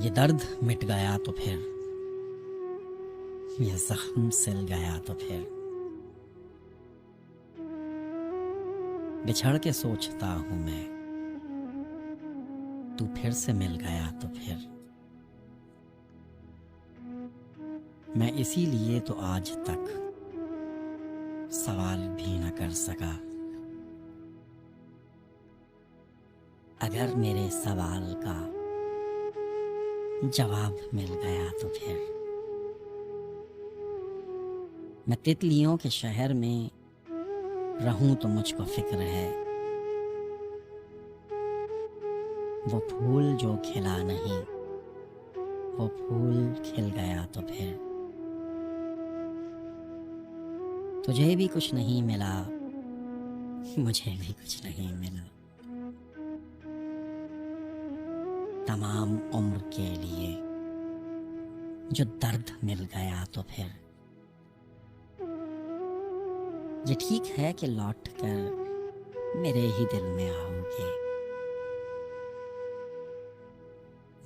ये दर्द मिट गया तो फिर, ये जख्म सिल गया तो फिर, बिछड़ के सोचता हूं मैं, तू फिर से मिल गया तो फिर। मैं इसीलिए तो आज तक सवाल भी न कर सका। अगर मेरे सवाल का जवाब मिल गया तो फिर। मैं तितलियों के शहर में रहूं तो मुझको फिक्र है, वो फूल जो खिला नहीं, वो फूल खिल गया तो फिर। तुझे भी कुछ नहीं मिला, मुझे भी कुछ नहीं मिला। तमाम उम्र के लिए जो दर्द मिल गया तो फिर। ये ठीक है कि लौट कर मेरे ही दिल में आओगे,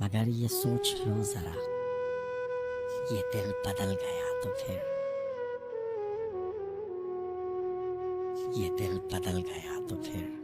मगर ये सोच लो जरा, ये दिल बदल गया तो फिर। ये दिल बदल गया तो फिर।